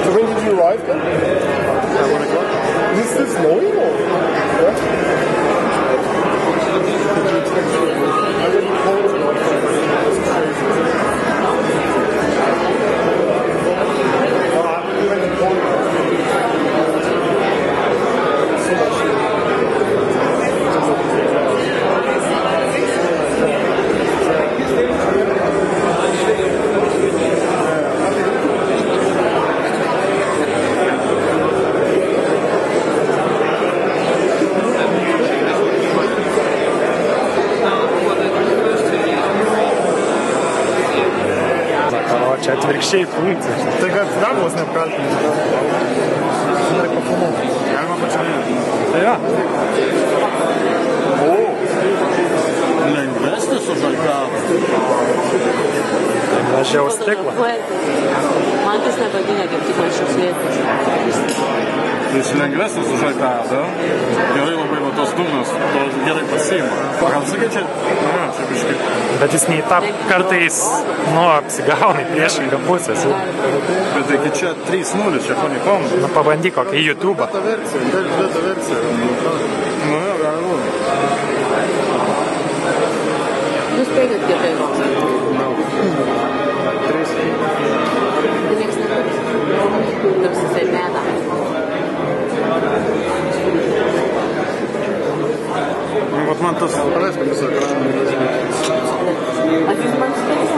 So when did you arrive then? 1 o'clock. Is this still snowing or? Yeah. I really cold. Čia atvirkščiai funkcija. Tai kad dar vos neapkaltinti. Nori pafunuoti. Galima pačiame. Tai jo. Lengvesnis už Alkavą. Mažiau stiklo. Man tas nepatinka, kaip tik man šios vietos. Tai jis lengvesnis už Alkavą. Gerai labai va tos dugnas, gerai pasiima. Gal sakai, čia biškai. Bet jis nei tą kartais, apsigauna į priešingą pusę. Bet taigi čia 3-0, čia ko nikom. Pabandyk kokį į YouTube. Beta versija. Nu, jo, gali būti. Jūs peikit gerai rokas. No. 3. Tai nieks neturi. Toks jisai meda. Vat man tas praleiskam visą ekraną. Ar jūs man sutarys?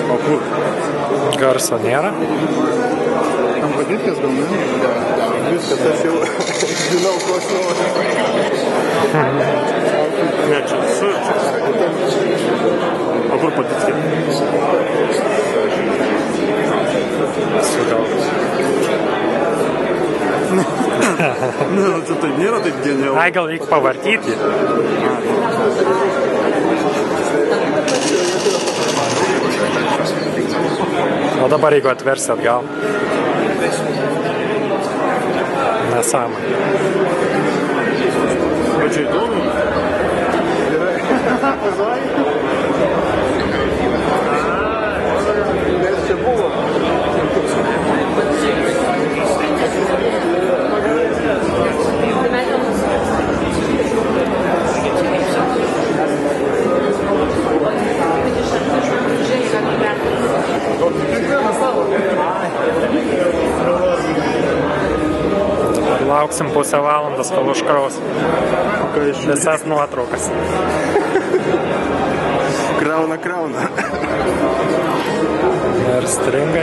O kur? Garso nėra. Tam padėtkės gal ne? Viskas, aš jau žinau, ko aš noriu. Ne, čia. O kur padėtkė? Sugalvas. Ne, čia tai nėra taip genialu. Ai, gal reikia pavartyti. O dabar jeigu atversi atgal. Nesąmonė. Bet čia įdomu. Nes čia buvo. Lauksim pusę valandos, kol užkraus visas nuotraukas. Krauna. Ir stringa.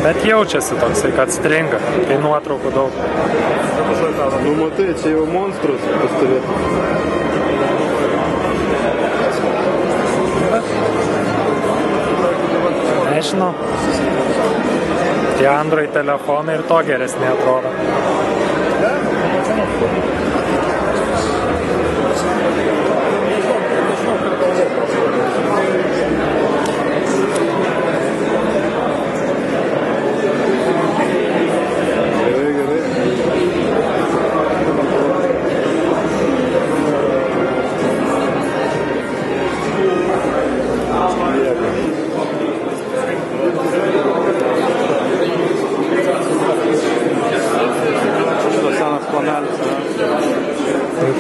Bet jaučiasi toksai, kad stringa, kai nuotraukų daug. Nu matai, čia jau monstrus pastovėtų. Nežinau. Tie Android telefonai ir to geresnė atrodo.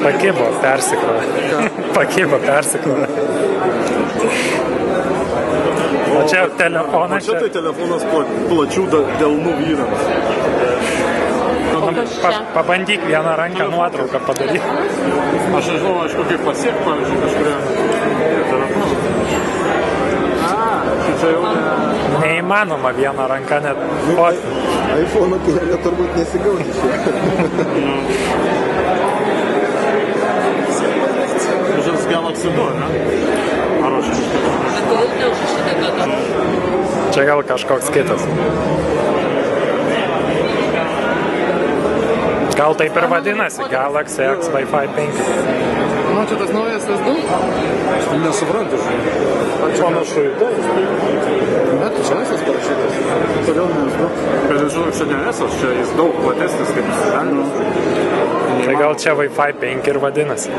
Pakibo, persikrovė. O čia telefonas. O čia tai telefonas plačių delnų vyrams. Pabandyk vieną ranką nuotrauką padaryti. Aš nežinau, aišku, kaip pasiekti, pavyzdžiui, kažkuria telefoną. Čia jau neįmanoma vieną ranką net. iPhone tai turbūt nesigaudė čia. Žins Galaxy 2, ne? Ar aš čia gal kažkoks kitas. Gal taip ir vadinasi Galaxy X Wi-Fi 5. Nu, čia tas naujas S2? Aš tai nesuprantu. Panašu į tai. Bet čia esas parašytas. Toliau ne S2. Bet žinau, čia ne esas, čia jis daug platesnis kaip įsidengimas. Tai gal čia Wi-Fi 5 ir vadinasi.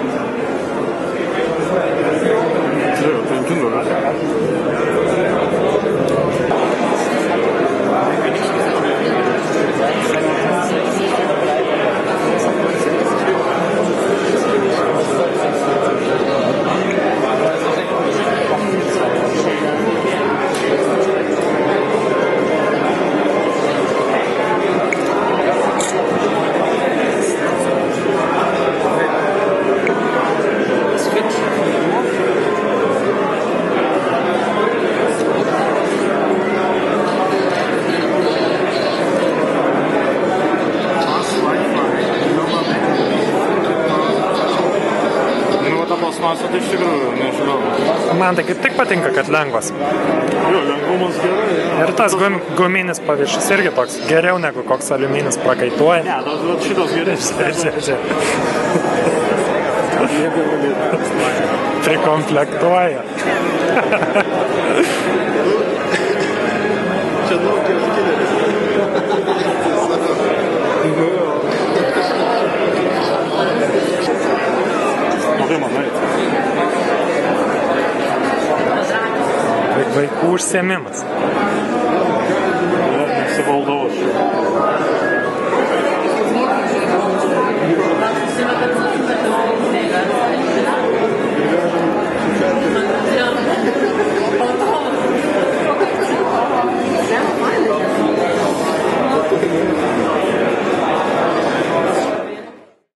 nežinau. Man tai kaip tik patinka, kad lengvas. Jo, lengvumas gerai. Ir tas guminis paviršius irgi toks geriau negu koks aliuminis prakaituoja. Ne, tas šitas geresnis. Prikomplektuoja. Čia Nokios didelis. Nu tai manai. Vaikų užsiėmimas.